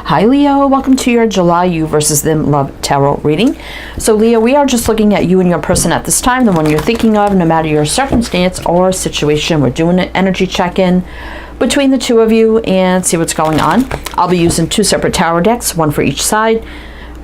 Hi Leo, welcome to your July You versus Them Love Tarot reading. So Leo, we are just looking at you and your person at this time, the one you're thinking of, no matter your circumstance or situation. We're doing an energy check-in between the two of you and see what's going on. I'll be using two separate tarot decks, one for each side,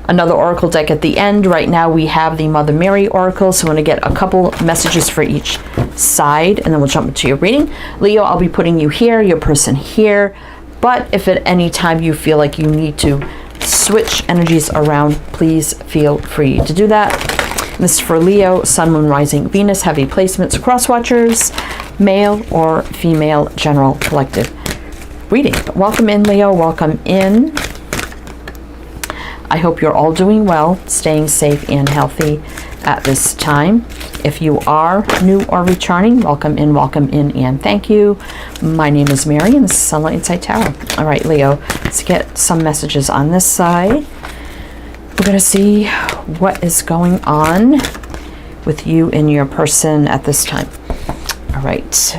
another oracle deck at the end. Right now we have the Mother Mary Oracle, so I'm going to get a couple messages for each side, and then we'll jump into your reading. Leo, I'll be putting you here, your person here. But if at any time you feel like you need to switch energies around, please feel free to do that. This is for Leo, Sun, Moon, Rising, Venus, heavy placements, cross watchers, male or female, general, collective reading. Welcome in, Leo. Welcome in. I hope you're all doing well, staying safe and healthy at this time. If you are new or returning, welcome in, and thank you. My name is Mary, and this is Sunlight Inside Tarot. All right, Leo, let's get some messages on this side. We're going to see what is going on with you and your person at this time. All right,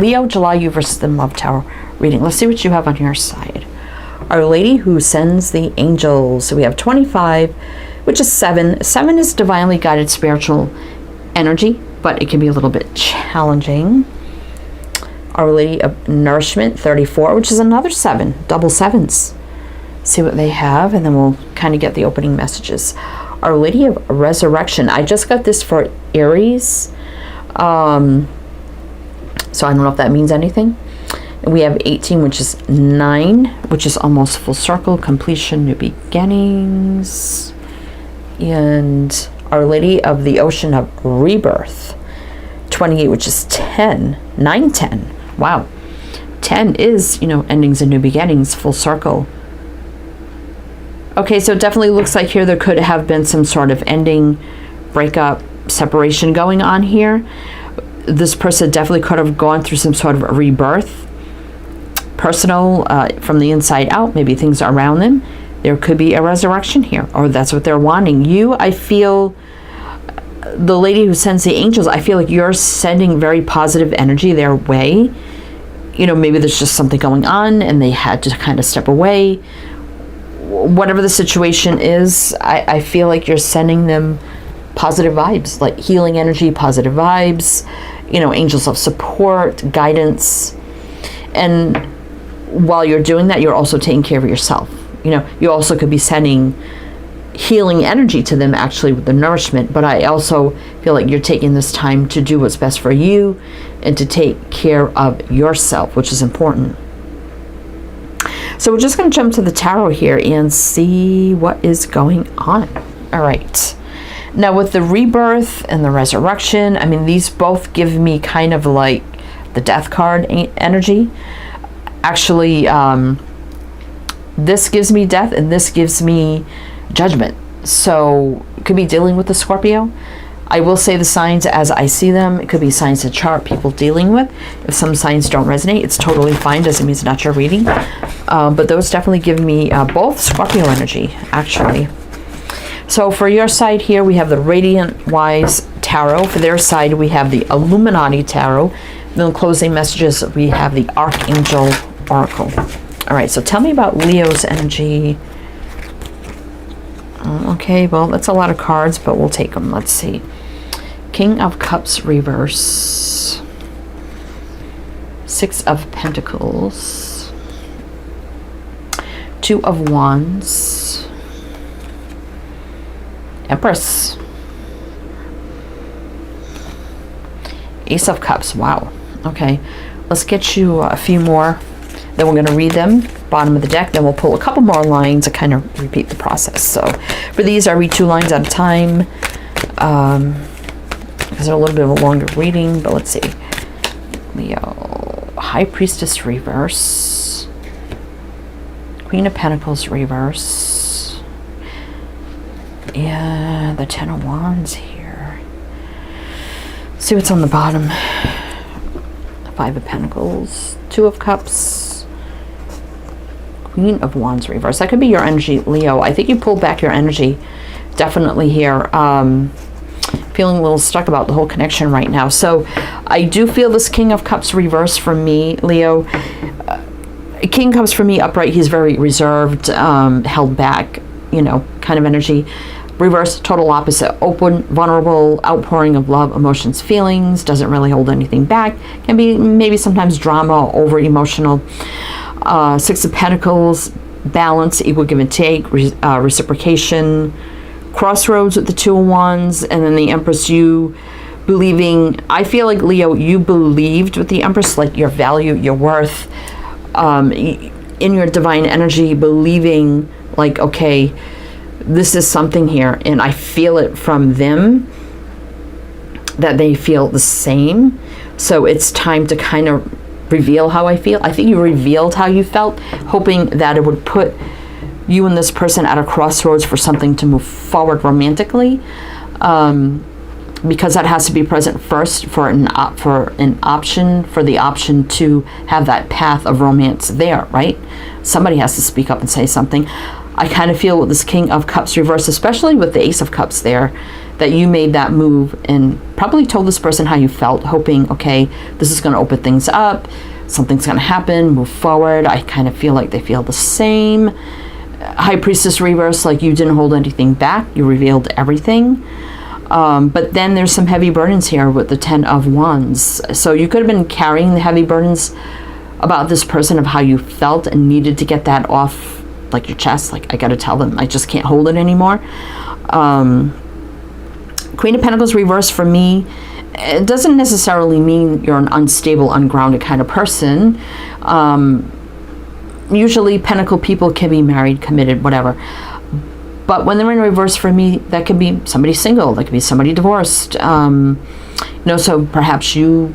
Leo, July You versus Them Love Tarot reading. Let's see what you have on your side. Our Lady who sends the angels. So we have 25, which is 7. 7 is divinely guided spiritual energy, but it can be a little bit challenging. Our Lady of Nourishment, 34, which is another 7, double 7s. See what they have, and then we'll kind of get the opening messages. Our Lady of Resurrection. I just got this for Aries, so I don't know if that means anything. And we have 18, which is 9, which is almost full circle, completion, new beginnings. And Our Lady of the Ocean of Rebirth, 28, which is 10, 9, 10. Wow. 10 is, endings and new beginnings, full circle. Okay, so it definitely looks like here there could have been some sort of ending, breakup, separation going on here. This person definitely could have gone through some sort of a rebirth. Personal, from the inside out, maybe things around them. There could be a resurrection here, or that's what they're wanting. You, I feel, the Lady who sends the angels, I feel like you're sending very positive energy their way. Maybe there's just something going on and they had to kind of step away. Whatever the situation is, I feel like you're sending them positive vibes, like healing energy, positive vibes, angels of support, guidance. And while you're doing that, you're also taking care of yourself. You also could be sending healing energy to them, actually, with the nourishment. But I also feel like you're taking this time to do what's best for you and to take care of yourself, which is important. So we're just going to jump to the tarot here and see what is going on. All right. Now, with the rebirth and the resurrection, these both give me kind of like the death card energy. Actually, this gives me death and this gives me judgment. So it could be dealing with the Scorpio. I will say the signs as I see them. It could be signs of chart people dealing with. If some signs don't resonate, it's totally fine. Doesn't mean it's not your reading. But those definitely give me both Scorpio energy, actually. So for your side here, we have the Radiant Wise Tarot. For their side, we have the Illuminati Tarot. Then closing messages, we have the Archangel Oracle. All right, so tell me about Leo's energy. Okay, well, that's a lot of cards, but we'll take them. Let's see. King of Cups reverse. 6 of Pentacles. 2 of Wands. Empress. Ace of Cups. Wow. Okay, let's get you a few more. Then we're going to read them, bottom of the deck. Then we'll pull a couple more lines to kind of repeat the process. So for these, I read 2 lines at a time because they're a little bit of a longer reading. But let's see. Leo, High Priestess reverse. Queen of Pentacles reverse. Yeah, the 10 of Wands here. See what's on the bottom. 5 of Pentacles, 2 of Cups. Queen of Wands reverse. That could be your energy, Leo. I think you pulled back your energy definitely here. Feeling a little stuck about the whole connection right now. So I do feel this King of Cups reverse for me, Leo. King comes for me upright. He's very reserved, held back, kind of energy. Reverse, total opposite. Open, vulnerable, outpouring of love, emotions, feelings. Doesn't really hold anything back. Can be maybe sometimes drama, over emotional. Six of Pentacles, balance, equal give and take, reciprocation. Crossroads with the Two of Wands. And then the Empress, you believing. I feel like, Leo, you believed with the Empress, like your value, your worth, in your divine energy, believing like, okay, this is something here, and I feel it from them that they feel the same. So it's time to kind of reveal how I feel. I think you revealed how you felt, hoping that it would put you and this person at a crossroads for something to move forward romantically, because that has to be present first for the option to have that path of romance there, right? Somebody has to speak up and say something. I kind of feel with this King of Cups reverse, especially with the Ace of Cups there, that you made that move and probably told this person how you felt, hoping, okay, this is going to open things up, something's going to happen, move forward. I kind of feel like they feel the same. High Priestess reverse, like you didn't hold anything back, you revealed everything. But then there's some heavy burdens here with the Ten of Wands. So you could have been carrying the heavy burdens about this person of how you felt and needed to get that off like your chest. Like, I got to tell them, I just can't hold it anymore. Queen of Pentacles reverse for me, it doesn't necessarily mean you're an unstable, ungrounded kind of person. Usually Pentacle people can be married, committed, whatever. But when they're in reverse for me, that could be somebody single, that could be somebody divorced. So perhaps you've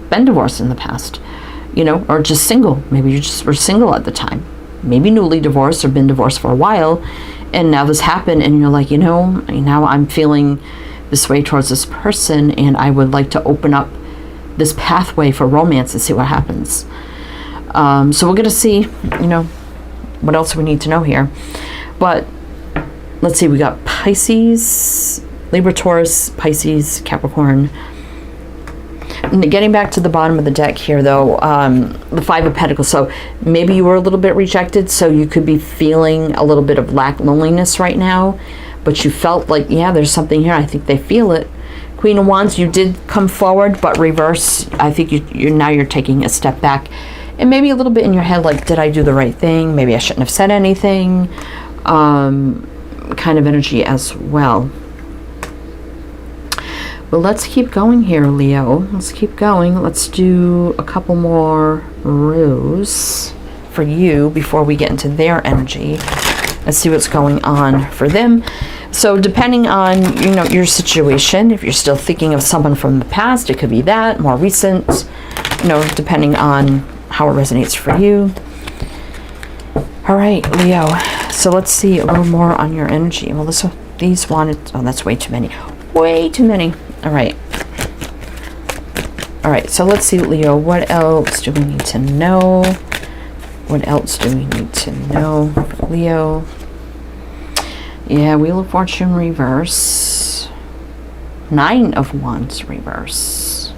been divorced in the past, or just single. Maybe you just were single at the time. Maybe newly divorced or been divorced for a while. And now this happened and you're like, now I'm feeling this way towards this person and I would like to open up this pathway for romance and see what happens. So we're going to see, what else we need to know here. But let's see, we got Pisces, Libra, Taurus, Pisces, Capricorn. And getting back to the bottom of the deck here, though, the Five of Pentacles. So maybe you were a little bit rejected, so you could be feeling a little bit of loneliness right now. But you felt like, yeah, there's something here. I think they feel it. Queen of Wands, you did come forward, but reverse. I think you're taking a step back. And maybe a little bit in your head, like, did I do the right thing? Maybe I shouldn't have said anything. Kind of energy as well. But let's keep going here, Leo. Let's keep going. Let's do a couple more rows for you before we get into their energy. Let's see what's going on for them. So depending on, your situation, if you're still thinking of someone from the past, it could be that, more recent, depending on how it resonates for you. All right, Leo. So let's see a little more on your energy. Well, these wanted, that's way too many. Way too many. All right. All right, so let's see, Leo, what else do we need to know? What else do we need to know for Leo? Yeah, Wheel of Fortune reverse. Nine of Wands reverse.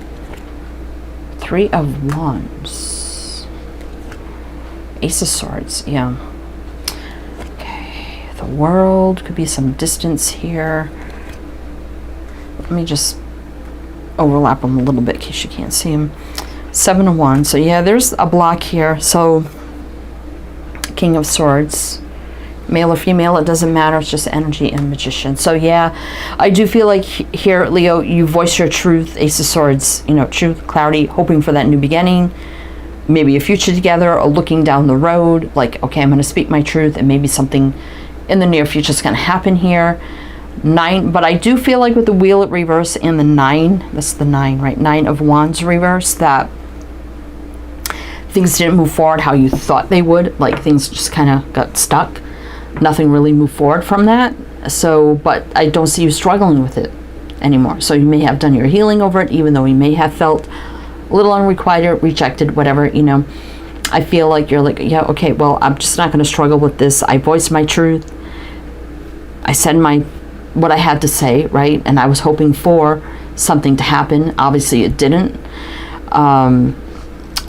Three of Wands. Ace of Swords, yeah. Okay, the World, could be some distance here. Let me just overlap them a little bit in case you can't see them. Seven of Wands. So yeah, there's a block here. So King of Swords, male or female, it doesn't matter. It's just energy and Magician. So yeah, I do feel like here, Leo, you voice your truth. Ace of Swords, truth, clarity, hoping for that new beginning, maybe a future together, or looking down the road. Like, okay, I'm going to speak my truth, and maybe something in the near future is going to happen here. Nine, but I do feel like with the Wheel at reverse and the Nine, that's the Nine, right? Nine of Wands reverse, that things didn't move forward how you thought they would. Like, things just kind of got stuck. Nothing really moved forward from that. So, but I don't see you struggling with it anymore. So you may have done your healing over it, even though you may have felt a little unrequited, rejected, whatever, I feel like you're like, yeah, okay, well, I'm just not going to struggle with this. I voiced my truth. I said what I had to say, right? And I was hoping for something to happen. Obviously it didn't.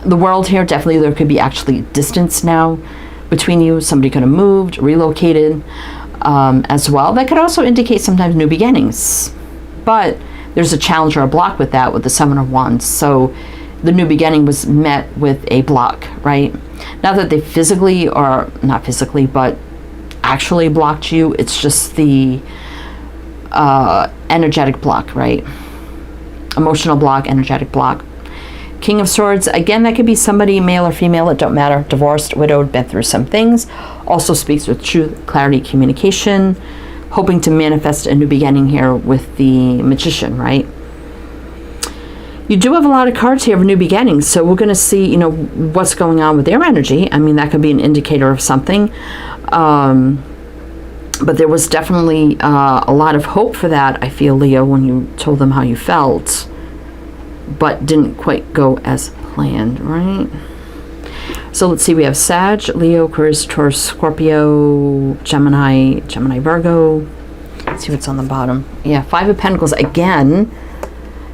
The World here, definitely there could be actually distance now between you. Somebody could have moved, relocated as well. That could also indicate sometimes new beginnings. But there's a challenge or a block with that with the Seven of Wands. So the new beginning was met with a block, right? Not that they physically, or not physically, but actually blocked you. It's just the energetic block, right? Emotional block, energetic block. King of Swords, again, that could be somebody, male or female, it don't matter, divorced, widowed, been through some things. Also speaks with truth, clarity, communication, hoping to manifest a new beginning here with the Magician, right? You do have a lot of cards here of new beginnings, so we're going to see, you know, what's going on with their energy. I mean, that could be an indicator of something. But there was definitely a lot of hope for that, I feel, Leo, when you told them how you felt, but didn't quite go as planned, right? So let's see, we have Sag, Leo, Aquarius, Taurus, Scorpio, Gemini, Virgo. Let's see what's on the bottom. Yeah, Five of Pentacles. Again,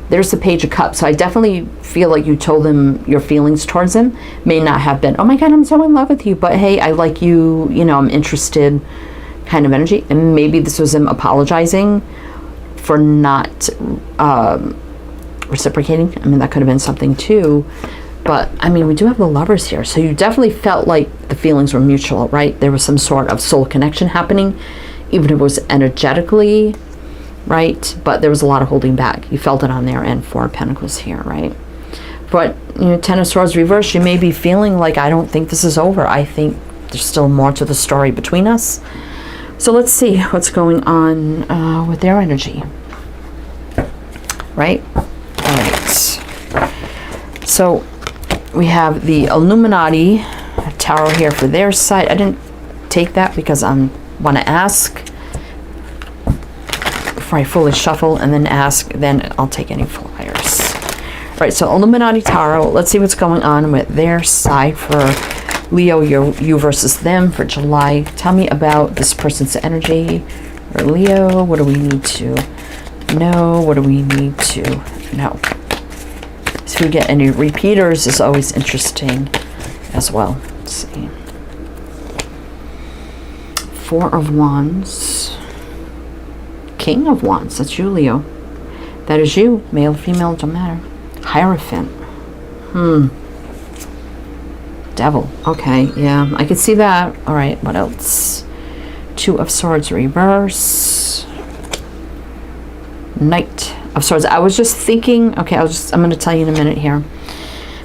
there's the Page of Cups. So I definitely feel like you told them your feelings towards them. May not have been, oh my God, I'm so in love with you, but hey, I like you, you know, I'm interested kind of energy. And maybe this was him apologizing for not reciprocating. I mean, that could have been something too. But I mean, we do have the Lovers here, so you definitely felt like the feelings were mutual, right? There was some sort of soul connection happening, even if it was energetically, right? But there was a lot of holding back. You felt it on their end. Four of Pentacles here, right? But, you know, Ten of Swords reverse, you may be feeling like, I don't think this is over. I think there's still more to the story between us. So let's see what's going on with their energy, right? All right. So we have the Illuminati Tarot here for their side. I didn't take that because I want to ask before I fully shuffle, and then ask, then I'll take any flyers. All right, so Illuminati Tarot. Let's see what's going on with their side for Leo, you versus them for July. Tell me about this person's energy. Or Leo, what do we need to know? What do we need to know? So we get any repeaters is always interesting as well. Let's see. Four of Wands. King of Wands. That's you, Leo. That is you. Male, female, don't matter. Hierophant. Devil. Okay, yeah, I could see that. All right, what else? Two of Swords reverse. Knight of Swords. I was just thinking, okay, I'm going to tell you in a minute here.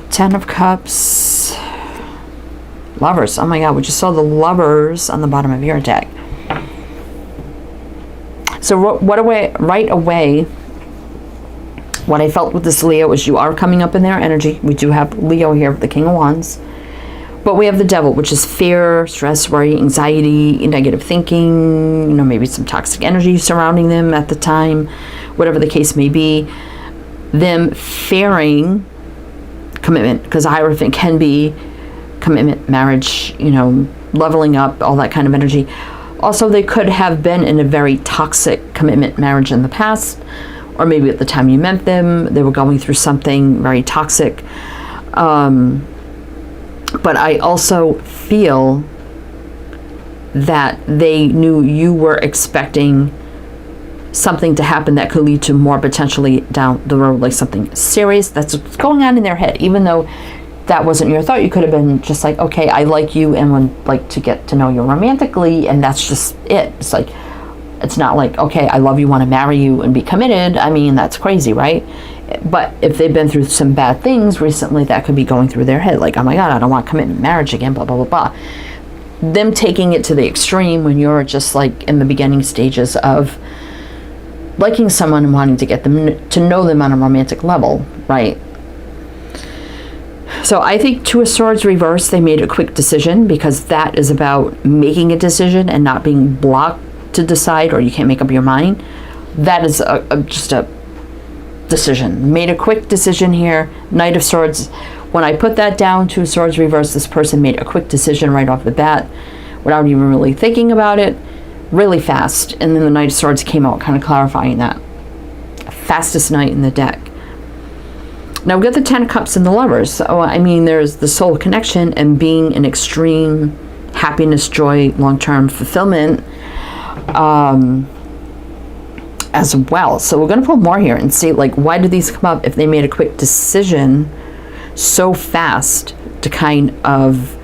Ten of Cups. Lovers. Oh my God, we just saw the Lovers on the bottom of your deck. So right away, what I felt with this Leo is you are coming up in their energy. We do have Leo here, the King of Wands. But we have the Devil, which is fear, stress, worry, anxiety, negative thinking, you know, maybe some toxic energy surrounding them at the time, whatever the case may be. Them fearing commitment, because Hierophant can be commitment, marriage, you know, leveling up, all that kind of energy. Also, they could have been in a very toxic commitment marriage in the past, or maybe at the time you met them, they were going through something very toxic. But I also feel that they knew you were expecting something to happen that could lead to more potentially down the road, like something serious. That's what's going on in their head. Even though that wasn't your thought, you could have been just like, okay, I like you and would like to get to know you romantically, and that's just it. It's like, it's not like, okay, I love you, want to marry you and be committed. I mean, that's crazy, right? But if they've been through some bad things recently, that could be going through their head. Like, oh my God, I don't want commitment, marriage again, blah, blah, blah, blah. Them taking it to the extreme when you're just like in the beginning stages of liking someone and wanting to get them to know them on a romantic level, right? So I think Two of Swords reverse, they made a quick decision, because that is about making a decision and not being blocked to decide, or you can't make up your mind. That is just a decision. Made a quick decision here. Knight of Swords. When I put that down, Two of Swords reverse, this person made a quick decision right off the bat without even really thinking about it, really fast. And then the Knight of Swords came out, kind of clarifying that. Fastest knight in the deck. Now we got the 10 of Cups and the Lovers. So, I mean, there's the soul connection and being in extreme happiness, joy, long-term fulfillment as well. So we're going to pull more here and see, like, why did these come up if they made a quick decision so fast to kind of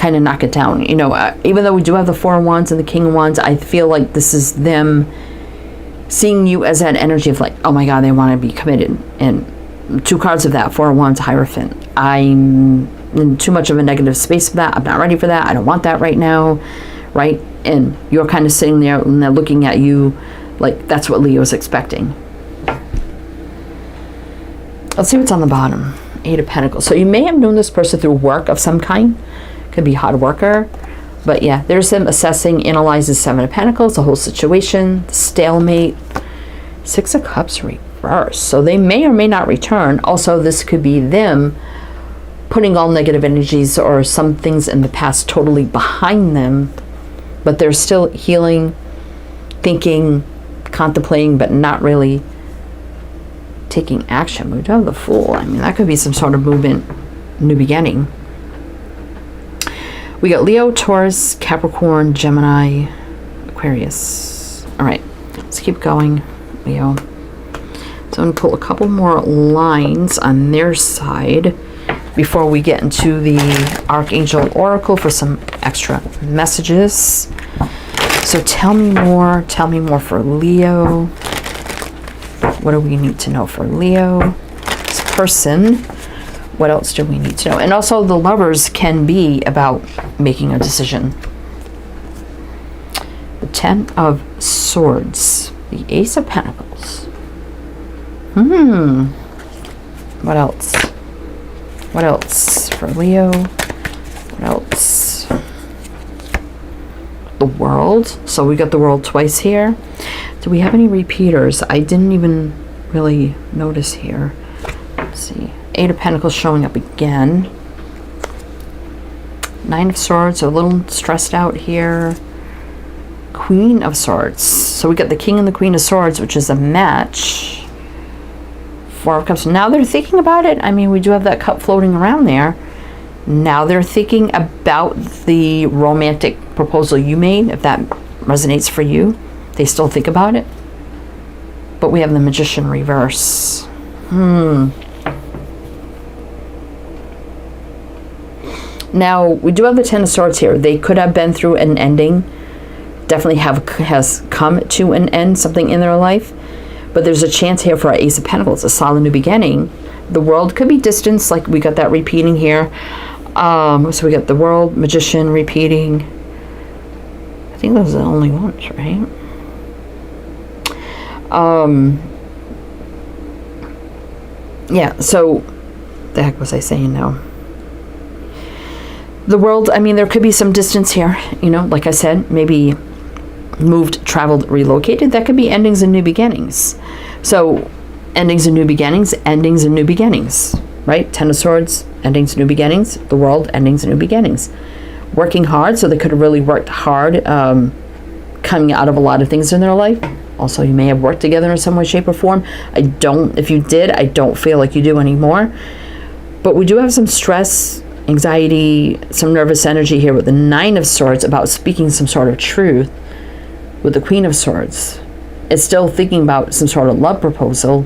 knock it down. You know, even though we do have the Four of Wands and the King of Wands, I feel like this is them seeing you as that energy of like, oh my God, they want to be committed. And 2 cards of that, Four of Wands, Hierophant. I'm in too much of a negative space for that. I'm not ready for that. I don't want that right now, right? And you're kind of sitting there and they're looking at you like that's what Leo is expecting. Let's see what's on the bottom. 8 of Pentacles. So you may have known this person through work of some kind. Could be hard worker. But yeah, there's them assessing, analyzes 7 of Pentacles, the whole situation, stalemate. 6 of Cups reverse. So they may or may not return. Also, this could be them putting all negative energies or some things in the past totally behind them. But they're still healing, thinking, contemplating, but not really taking action. We do have the Fool. I mean, that could be some sort of movement, new beginning. We got Leo, Taurus, Capricorn, Gemini, Aquarius. All right, let's keep going, Leo. So I'm going to pull a couple more lines on their side before we get into the Archangel Oracle for some extra messages. So tell me more for Leo. What do we need to know for Leo? This person. What else do we need to know? And also the Lovers can be about making a decision. The 10 of Swords. The Ace of Pentacles. What else? What else for Leo? What else? The World. So we got the World twice here. Do we have any repeaters? I didn't even really notice here. Let's see. 8 of Pentacles showing up again. 9 of Swords, a little stressed out here. Queen of Swords. So we got the King and the Queen of Swords, which is a match. 4 of Cups. Now they're thinking about it. I mean, we do have that cup floating around there. Now they're thinking about the romantic proposal you made, if that resonates for you. They still think about it. But we have the Magician reverse. Now, we do have the 10 of Swords here. They could have been through an ending. Definitely has come to an end, something in their life. But there's a chance here for our Ace of Pentacles, a solid new beginning. The World could be distance, like we got that repeating here. So we got the World, Magician repeating. I think those are the only ones, right? Yeah, so the heck was I saying now? The World, I mean, there could be some distance here, you know, like I said, maybe moved, traveled, relocated. That could be endings and new beginnings. So endings and new beginnings, endings and new beginnings, right? 10 of Swords, endings and new beginnings. The World, endings and new beginnings. Working hard, so they could have really worked hard, coming out of a lot of things in their life. Also, you may have worked together in some way, shape, or form. If you did, I don't feel like you do anymore. But we do have some stress, anxiety, some nervous energy here with the 9 of Swords about speaking some sort of truth with the Queen of Swords. It's still thinking about some sort of love proposal,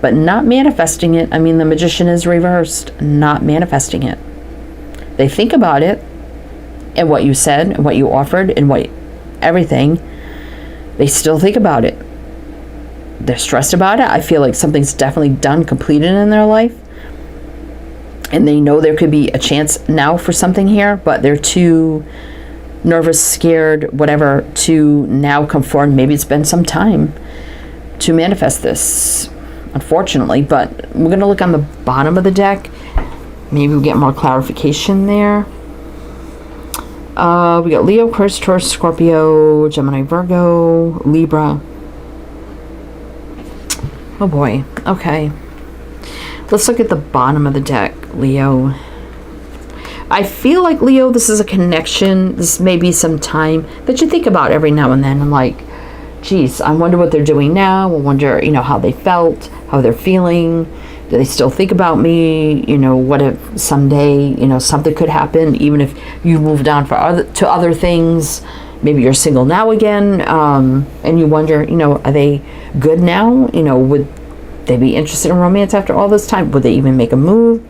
but not manifesting it. I mean, the Magician is reversed, not manifesting it. They think about it and what you said and what you offered and what everything. They still think about it. They're stressed about it. I feel like something's definitely done, completed in their life. And they know there could be a chance now for something here, but they're too nervous, scared, whatever, to now come forward. Maybe it's been some time to manifest this, unfortunately. But we're going to look on the bottom of the deck. Maybe we'll get more clarification there. We got Leo, Aquarius, Taurus, Scorpio, Gemini, Virgo, Libra. Oh boy. Okay. Let's look at the bottom of the deck, Leo. I feel like, Leo, this is a connection. This may be some time that you think about every now and then. And like, geez, I wonder what they're doing now. I wonder, how they felt, how they're feeling. Do they still think about me? What if someday, something could happen, even if you moved on to other things. Maybe you're single now again, and you wonder, are they good now? Would they be interested in romance after all this time? Would they even make a move?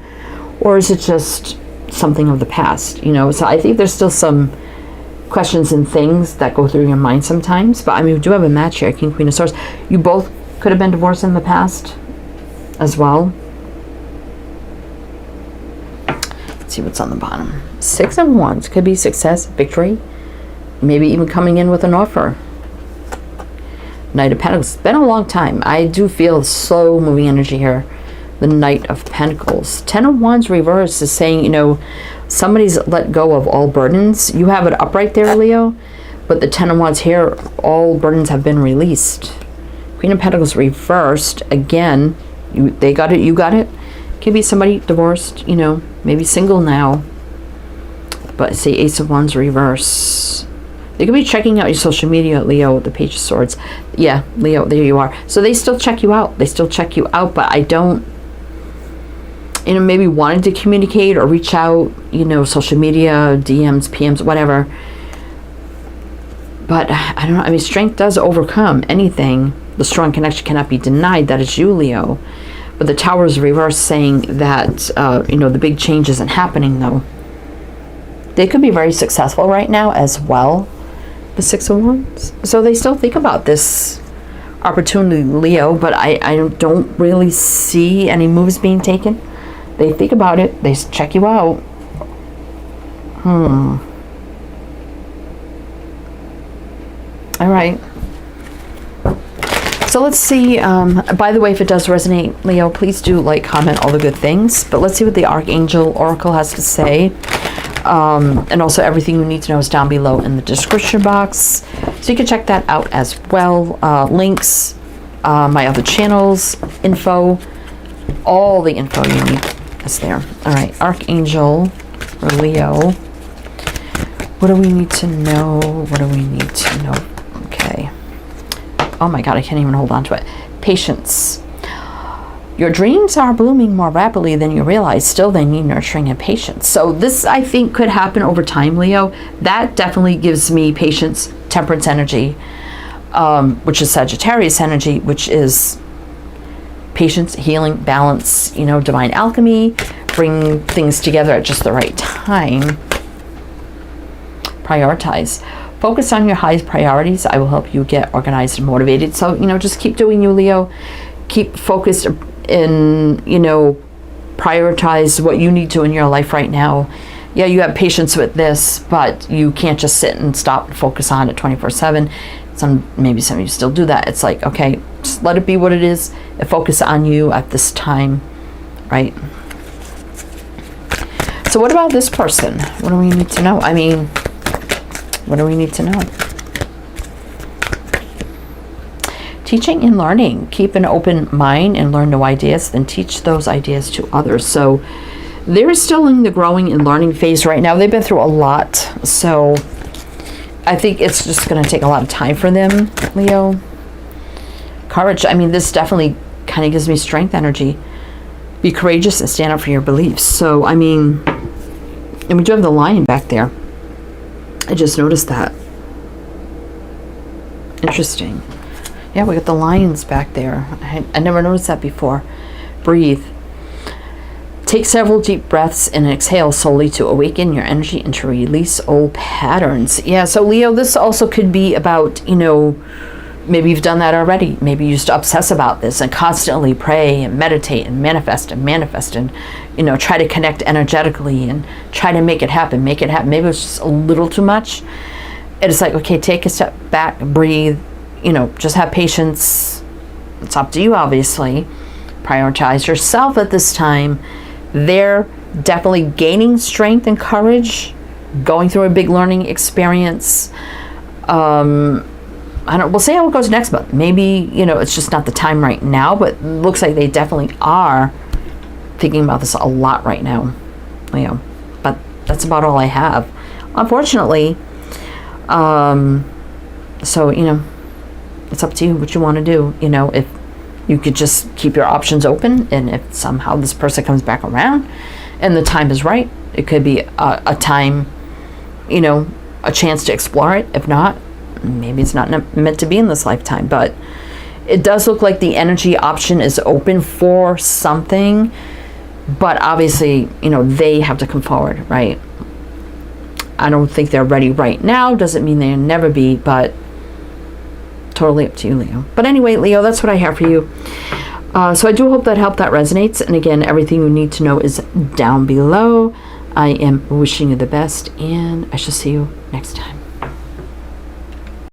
Or is it just something of the past? So I think there's still some questions and things that go through your mind sometimes. But we do have a match here, King, Queen of Swords. You both could have been divorced in the past as well. Let's see what's on the bottom. 6 of Wands could be success, victory, maybe even coming in with an offer. Knight of Pentacles. It's been a long time. I do feel slow moving energy here. The Knight of Pentacles. 10 of Wands reverse is saying, somebody's let go of all burdens. You have it upright there, Leo, but the 10 of Wands here, all burdens have been released. Queen of Pentacles reversed again. They got it, you got it. Could be somebody divorced, maybe single now. But say Ace of Wands reverse. They could be checking out your social media, Leo, with the Page of Swords. Yeah, Leo, there you are. So they still check you out. But I don't, maybe wanted to communicate or reach out, social media, DMs, PMs, whatever. But I don't know. Strength does overcome anything. The strong connection cannot be denied. That is you, Leo. But the Tower is reversed, saying that, the big change isn't happening, though. They could be very successful right now as well, the 6 of Wands. So they still think about this opportunity, Leo, but I don't really see any moves being taken. They think about it. They check you out. All right. So let's see. By the way, if it does resonate, Leo, please do comment all the good things. But let's see what the Archangel Oracle has to say. And also everything you need to know is down below in the description box. So you can check that out as well. Links, my other channels, info, all the info you need is there. All right, Archangel for Leo. What do we need to know? Okay. Oh my God, I can't even hold on to it. Patience. Your dreams are blooming more rapidly than you realize. Still, they need nurturing and patience. So this, I think, could happen over time, Leo. That definitely gives me patience, temperance energy, which is Sagittarius energy, which is patience, healing, balance, divine alchemy, bring things together at just the right time. Prioritize. Focus on your highest priorities. I will help you get organized and motivated. So, just keep doing you, Leo. Keep focused in, prioritize what you need to in your life right now. Yeah, you have patience with this, but you can't just sit and stop and focus on it 24/7. Maybe some of you still do that. It's like, okay, just let it be what it is and focus on you at this time, right? So what about this person? What do we need to know? What do we need to know? Teaching and learning. Keep an open mind and learn new ideas, then teach those ideas to others. So they're still in the growing and learning phase right now. They've been through a lot. So I think it's just going to take a lot of time for them, Leo. Courage. This definitely kind of gives me strength energy. Be courageous and stand up for your beliefs. So, and we do have the lion back there. I just noticed that. Interesting. Yeah, we got the lions back there. I never noticed that before. Breathe. Take several deep breaths and exhale slowly to awaken your energy and to release old patterns. Yeah, so Leo, this also could be about, maybe you've done that already. Maybe you used to obsess about this and constantly pray and meditate and manifest and, try to connect energetically and try to make it happen. Maybe it was just a little too much. It's like, okay, take a step back, breathe, just have patience. It's up to you, obviously. Prioritize yourself at this time. They're definitely gaining strength and courage, going through a big learning experience. We'll see how it goes next month. Maybe, it's just not the time right now, but it looks like they definitely are thinking about this a lot right now, Leo. But that's about all I have, unfortunately. So, it's up to you what you want to do. You know, if you could just keep your options open, and if somehow this person comes back around and the time is right, it could be a time, you know, a chance to explore it. If not, maybe it's not meant to be in this lifetime. But it does look like the energy option is open for something, but obviously, you know, they have to come forward, right? I don't think they're ready right now. Doesn't mean they'll never be, but totally up to you, Leo. But anyway, Leo, that's what I have for you. So I do hope that helped, that resonates. And again, everything you need to know is down below. I am wishing you the best, and I shall see you next time.